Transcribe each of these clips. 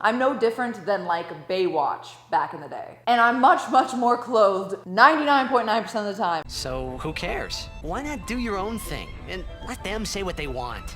I'm no different than like Baywatch back in the day. And I'm much, much more clothed 99.9% of the time. So who cares? Why not do your own thing and let them say what they want?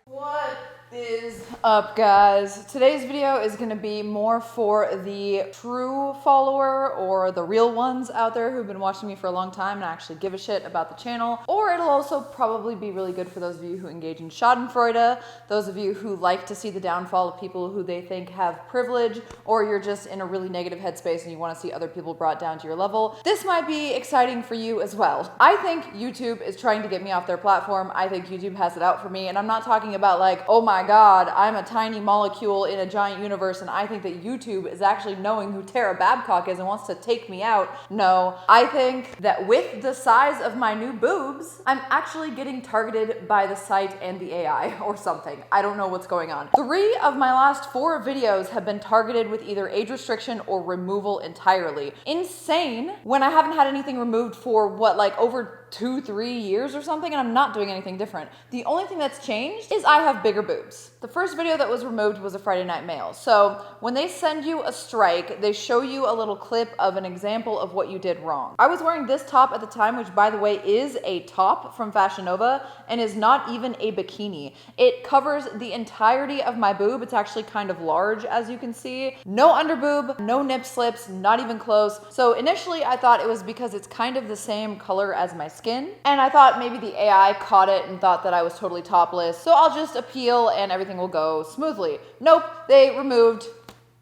What is up, guys? Today's video is gonna be more for the true follower or the real ones out there who've been watching me for a long time and actually give a shit about the channel. Or it'll also probably be really good for those of you who engage in schadenfreude, those of you who like to see the downfall of people who they think have privilege, or you're just in a really negative headspace and you want to see other people brought down to your level. This might be exciting for you as well. I think YouTube is trying to get me off their platform. I think YouTube has it out for me, and I'm not talking about like, oh my God, I'm a tiny molecule in a giant universe and I think that YouTube is actually knowing who Tara Babcock is and wants to take me out. No, I think that with the size of my new boobs, I'm actually getting targeted by the site and the AI or something. I don't know what's going on. 3 of my last 4 videos have been targeted with either age restriction or removal entirely. Insane when I haven't had anything removed for what, like over 2-3 years or something, and I'm not doing anything different. The only thing that's changed is I have bigger boobs. The first video that was removed was a Friday Night Mail. So when they send you a strike, they show you a little clip of an example of what you did wrong. I was wearing this top at the time, which by the way is a top from Fashion Nova and is not even a bikini. It covers the entirety of my boob. It's actually kind of large, as you can see. No underboob, no nip slips, not even close. So initially I thought it was because it's kind of the same color as my skin, and I thought maybe the AI caught it and thought that I was totally topless, so I'll just appeal and everything will go smoothly. Nope, they removed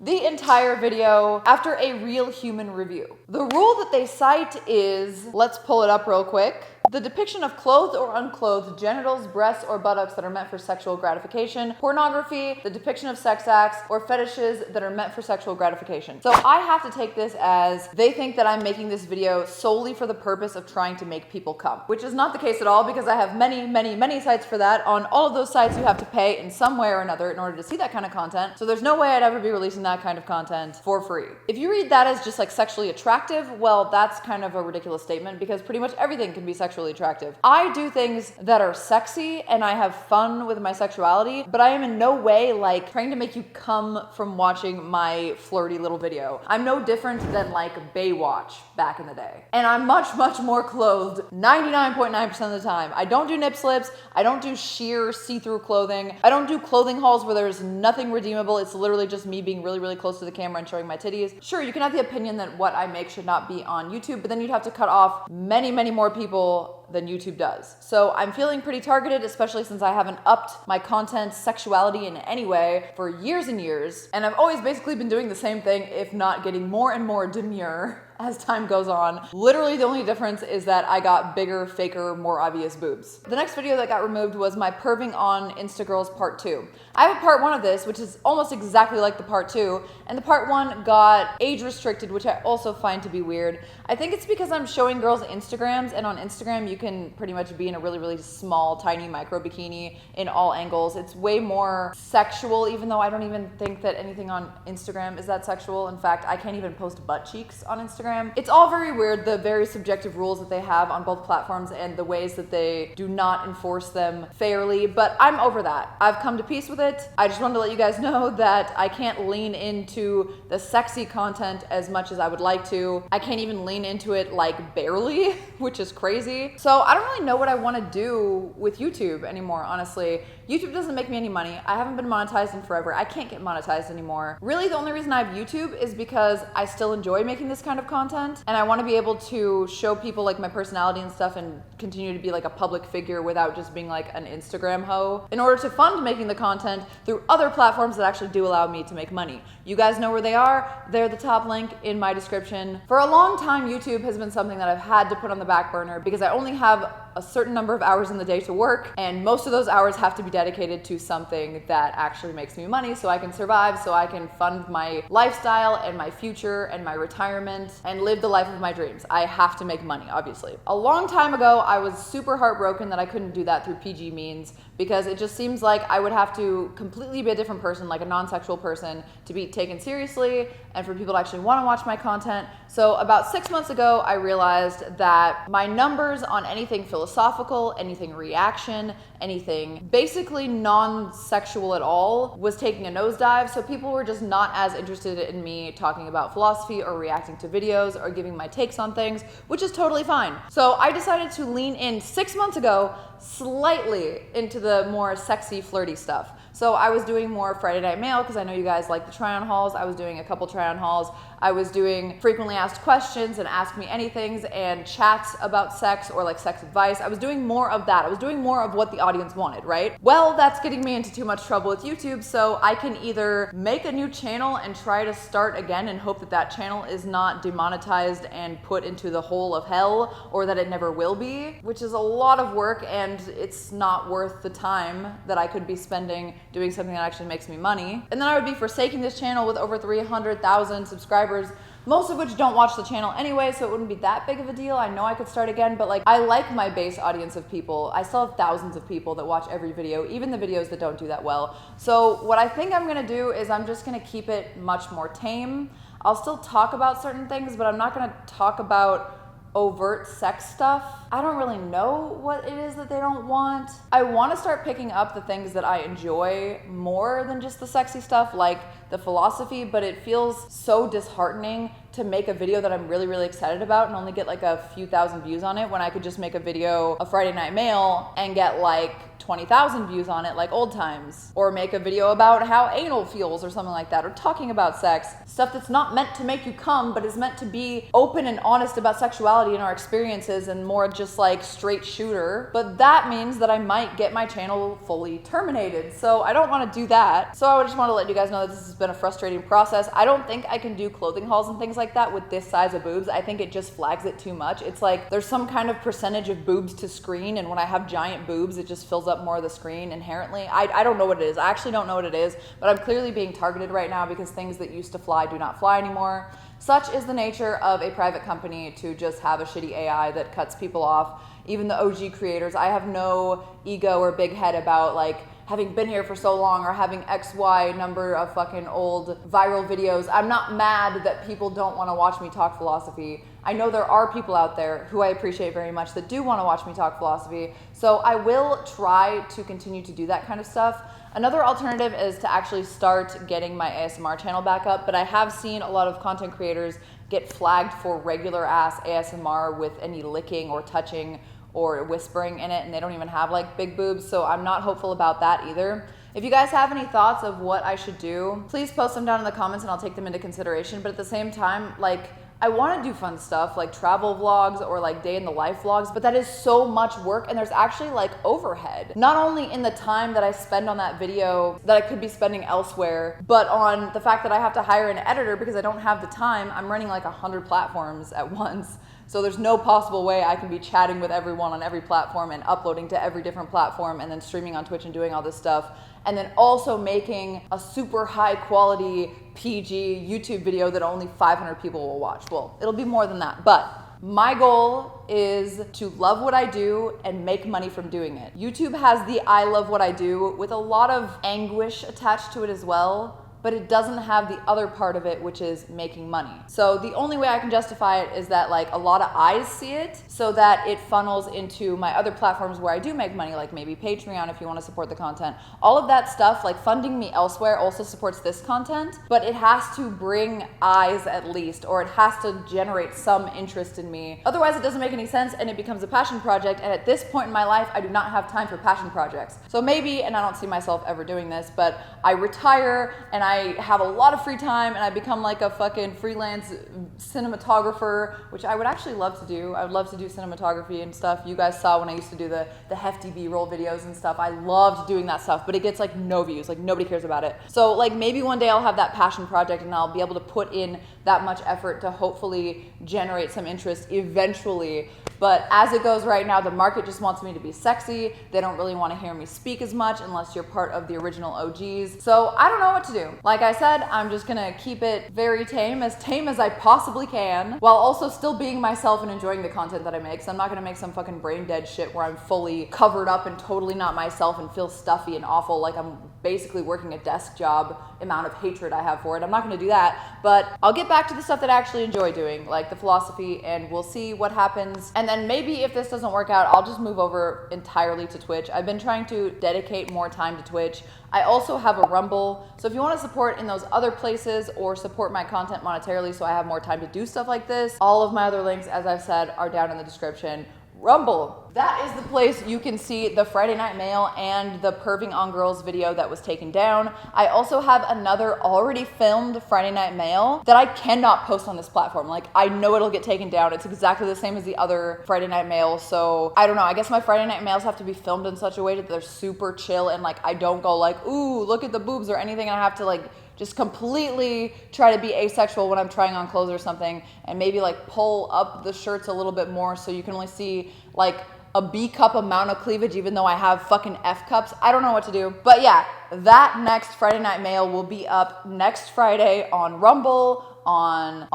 the entire video after a real human review. The rule that they cite is, let's pull it up real quick. The depiction of clothed or unclothed genitals, breasts, or buttocks that are meant for sexual gratification, pornography, the depiction of sex acts, or fetishes that are meant for sexual gratification. So I have to take this as they think that I'm making this video solely for the purpose of trying to make people come, which is not the case at all, because I have many, many, many sites for that. On all of those sites, you have to pay in some way or another in order to see that kind of content. So there's no way I'd ever be releasing that kind of content for free. If you read that as just like sexually attractive, well, that's kind of a ridiculous statement, because pretty much everything can be sexually attractive. I do things that are sexy and I have fun with my sexuality, but I am in no way like trying to make you come from watching my flirty little video. I'm no different than like Baywatch back in the day. And I'm much, much more clothed 99.9% of the time. I don't do nip slips. I don't do sheer see-through clothing. I don't do clothing hauls where there's nothing redeemable. It's literally just me being really, really close to the camera and showing my titties. Sure, you can have the opinion that what I make should not be on YouTube, but then you'd have to cut off many, many more people than YouTube does. So I'm feeling pretty targeted, especially since I haven't upped my content sexuality in any way for years and years. And I've always basically been doing the same thing, if not getting more and more demure as time goes on. Literally the only difference is that I got bigger, faker, more obvious boobs. The next video that got removed was my perving on Insta Girls Part 2. I have a Part 1 of this, which is almost exactly like the Part 2, and the Part 1 got age restricted, which I also find to be weird. I think it's because I'm showing girls Instagrams, and on Instagram you can pretty much be in a really, really small, tiny micro bikini in all angles. It's way more sexual, even though I don't even think that anything on Instagram is that sexual. In fact, I can't even post butt cheeks on Instagram. It's all very weird, the very subjective rules that they have on both platforms and the ways that they do not enforce them fairly, but I'm over that. I've come to peace with it. I just wanted to let you guys know that I can't lean into the sexy content as much as I would like to. I can't even lean into it like barely, which is crazy. So I don't really know what I want to do with YouTube anymore, honestly. YouTube doesn't make me any money. I haven't been monetized in forever. I can't get monetized anymore. Really, the only reason I have YouTube is because I still enjoy making this kind of content, and I want to be able to show people like my personality and stuff and continue to be like a public figure without just being like an Instagram hoe, in order to fund making the content through other platforms that actually do allow me to make money. You guys know where they are. They're the top link in my description. For a long time, YouTube has been something that I've had to put on the back burner because I only have a certain number of hours in the day to work, and most of those hours have to be dedicated to something that actually makes me money so I can survive, so I can fund my lifestyle and my future and my retirement and live the life of my dreams. I have to make money, obviously. A long time ago, I was super heartbroken that I couldn't do that through PG means, because it just seems like I would have to completely be a different person, like a non-sexual person, to be taken seriously and for people to actually want to watch my content. So about 6 months ago, I realized that my numbers on anything philosophical, anything reaction, anything basically non-sexual at all was taking a nosedive. So people were just not as interested in me talking about philosophy or reacting to videos or giving my takes on things, which is totally fine. So I decided to lean in 6 months ago slightly into the more sexy, flirty stuff. So I was doing more Friday Night Mail because I know you guys like the try-on hauls. I was doing a couple try-on hauls. I was doing frequently asked questions and ask me anythings and chats about sex or like sex advice. I was doing more of that. I was doing more of what the audience wanted, right? Well, that's getting me into too much trouble with YouTube, so I can either make a new channel and try to start again and hope that that channel is not demonetized and put into the hole of hell, or that it never will be, which is a lot of work and it's not worth the time that I could be spending doing something that actually makes me money. And then I would be forsaking this channel with over 300,000 subscribers, most of which don't watch the channel anyway, so it wouldn't be that big of a deal. I know I could start again, but like, I like my base audience of people. I still have thousands of people that watch every video, even the videos that don't do that well. So what I think I'm gonna do is I'm just gonna keep it much more tame. I'll still talk about certain things, but I'm not gonna talk about overt sex stuff. I don't really know what it is that they don't want. I want to start picking up the things that I enjoy more than just the sexy stuff, like the philosophy, but it feels so disheartening to make a video that I'm really, really excited about and only get like a few thousand views on it when I could just make a video of Friday Night Mail and get like 20,000 views on it like old times, or make a video about how anal feels or something like that, or talking about sex, stuff that's not meant to make you come but is meant to be open and honest about sexuality and our experiences and more just like straight shooter. But that means that I might get my channel fully terminated, so I don't want to do that. So I just want to let you guys know that this has been a frustrating process. I don't think I can do clothing hauls and things like that with this size of boobs. I think it just flags it too much. It's like there's some kind of percentage of boobs to screen, and when I have giant boobs it just fills up more of the screen inherently. I don't know what it is. I actually don't know what it is, but I'm clearly being targeted right now because things that used to fly do not fly anymore. Such is the nature of a private company, to just have a shitty AI that cuts people off. Even the OG creators, I have no ego or big head about like having been here for so long or having XY number of fucking old viral videos. I'm not mad that people don't want to watch me talk philosophy. I know there are people out there who I appreciate very much that do want to watch me talk philosophy, so I will try to continue to do that kind of stuff. Another alternative is to actually start getting my ASMR channel back up, but I have seen a lot of content creators get flagged for regular ass ASMR with any licking or touching or whispering in it, and they don't even have like big boobs, so I'm not hopeful about that either. If you guys have any thoughts of what I should do, please post them down in the comments and I'll take them into consideration. But at the same time, like, I want to do fun stuff like travel vlogs or like day in the life vlogs, but that is so much work, and there's actually like overhead. Not only in the time that I spend on that video that I could be spending elsewhere, but on the fact that I have to hire an editor because I don't have the time. I'm running like 100 platforms at once. So there's no possible way I can be chatting with everyone on every platform and uploading to every different platform and then streaming on Twitch and doing all this stuff. And then also making a super high quality PG YouTube video that only 500 people will watch. Well, it'll be more than that, but my goal is to love what I do and make money from doing it. YouTube has the I love what I do with a lot of anguish attached to it as well, but it doesn't have the other part of it, which is making money. So the only way I can justify it is that like a lot of eyes see it, so that it funnels into my other platforms where I do make money, like maybe Patreon if you want to support the content. All of that stuff, like funding me elsewhere, also supports this content, but it has to bring eyes at least, or it has to generate some interest in me. Otherwise it doesn't make any sense and it becomes a passion project, and at this point in my life I do not have time for passion projects. So maybe, and I don't see myself ever doing this, but I retire and I have a lot of free time and I become like a fucking freelance cinematographer, which I would actually love to do. I would love to do cinematography and stuff. You guys saw when I used to do the hefty B-roll videos and stuff. I loved doing that stuff, but it gets like no views, like nobody cares about it. So like maybe one day I'll have that passion project and I'll be able to put in that much effort to hopefully generate some interest eventually. But as it goes right now, the market just wants me to be sexy. They don't really want to hear me speak as much unless you're part of the original OGs. So I don't know what to do. Like I said, I'm just gonna keep it very tame as I possibly can, while also still being myself and enjoying the content that I make. So I'm not gonna make some fucking brain dead shit where I'm fully covered up and totally not myself and feel stuffy and awful like I'm basically working a desk job amount of hatred I have for it. I'm not gonna do that, but I'll get back to the stuff that I actually enjoy doing, like the philosophy, and we'll see what happens. And then maybe if this doesn't work out, I'll just move over entirely to Twitch. I've been trying to dedicate more time to Twitch. I also have a Rumble, so if you want to support in those other places or support my content monetarily so I have more time to do stuff like this, all of my other links, as I've said, are down in the description. Rumble. That is the place you can see the Friday Night Mail and the Perving on Girls video that was taken down. I also have another already filmed Friday Night Mail that I cannot post on this platform. Like, I know it'll get taken down. It's exactly the same as the other Friday Night Mail, so I don't know. I guess my Friday Night Mails have to be filmed in such a way that they're super chill and like I don't go like, ooh, look at the boobs or anything. I have to like just completely try to be asexual when I'm trying on clothes or something, and maybe like pull up the shirts a little bit more so you can only see like a B cup amount of cleavage even though I have fucking F cups. I don't know what to do. But yeah, that next Friday Night Mail will be up next Friday on Rumble, on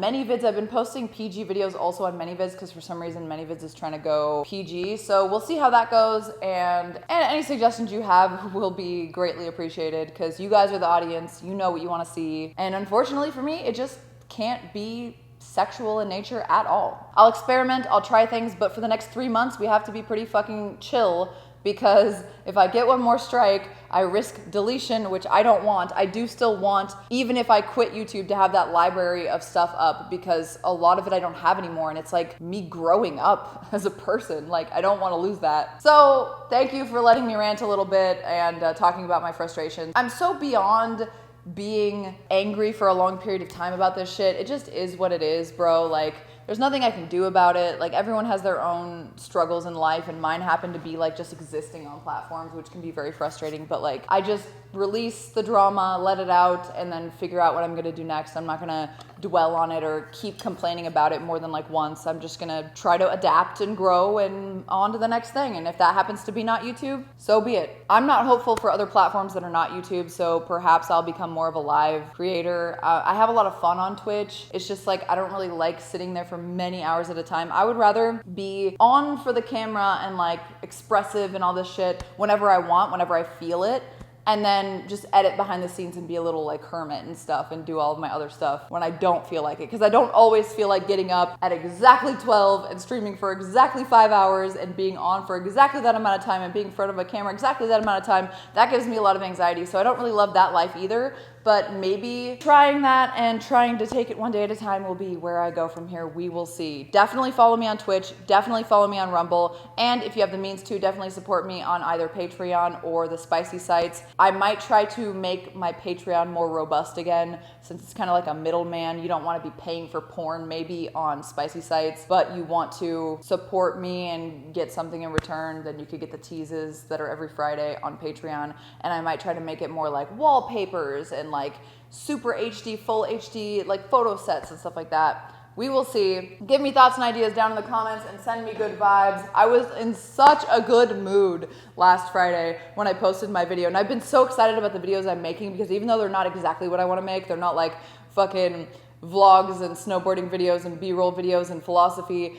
ManyVids. I've been posting PG videos also on ManyVids because for some reason ManyVids is trying to go PG. So we'll see how that goes, and any suggestions you have will be greatly appreciated because you guys are the audience. You know what you want to see. And unfortunately for me, it just can't be sexual in nature at all. I'll experiment, I'll try things, but for the next 3 months, we have to be pretty fucking chill because if I get one more strike, I risk deletion, which I don't want. I do still want, even if I quit YouTube, to have that library of stuff up because a lot of it I don't have anymore, and it's like me growing up as a person. Like, I don't want to lose that. So thank you for letting me rant a little bit and talking about my frustrations. I'm so beyond being angry for a long period of time about this shit. It just is what it is, bro. Like, there's nothing I can do about it. Like, everyone has their own struggles in life, and mine happen to be like just existing on platforms, which can be very frustrating. But like, I just release the drama, let it out, and then figure out what I'm gonna do next. I'm not gonna dwell on it or keep complaining about it more than like once. I'm just gonna try to adapt and grow and on to the next thing. And if that happens to be not YouTube, so be it. I'm not hopeful for other platforms that are not YouTube, so perhaps I'll become more of a live creator. I have a lot of fun on Twitch. It's just like, I don't really like sitting there for many hours at a time. I would rather be on for the camera and like expressive and all this shit whenever I want, whenever I feel it, and then just edit behind the scenes and be a little like hermit and stuff and do all of my other stuff when I don't feel like it. Because I don't always feel like getting up at exactly 12 and streaming for exactly 5 hours and being on for exactly that amount of time and being in front of a camera exactly that amount of time. That gives me a lot of anxiety. So I don't really love that life either. But maybe trying that and trying to take it one day at a time will be where I go from here. We will see. Definitely follow me on Twitch. Definitely follow me on Rumble. And if you have the means to, definitely support me on either Patreon or the spicy sites. I might try to make my Patreon more robust again, since it's kind of like a middleman. You don't want to be paying for porn maybe on spicy sites, but you want to support me and get something in return, then you could get the teases that are every Friday on Patreon. And I might try to make it more like wallpapers and like super HD, full HD, like photo sets and stuff like that. We will see. Give me thoughts and ideas down in the comments and send me good vibes. I was in such a good mood last Friday when I posted my video, and I've been so excited about the videos I'm making because even though they're not exactly what I want to make, they're not like fucking vlogs and snowboarding videos and B-roll videos and philosophy,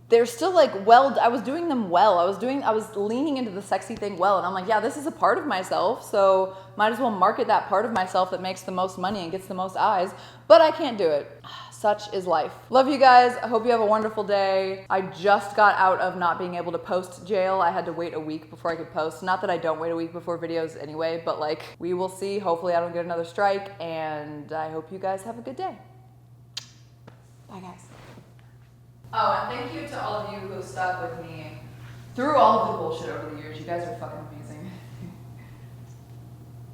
they're still like, well, I was doing them well. I was leaning into the sexy thing well, and I'm like, yeah, this is a part of myself, so might as well market that part of myself that makes the most money and gets the most eyes, but I can't do it. Such is life. Love you guys. I hope you have a wonderful day. I just got out of not being able to post jail. I had to wait a week before I could post. Not that I don't wait a week before videos anyway, but like, we will see. Hopefully I don't get another strike, and I hope you guys have a good day. Bye, guys. Oh, and thank you to all of you who stuck with me through all of the bullshit over the years. You guys are fucking amazing.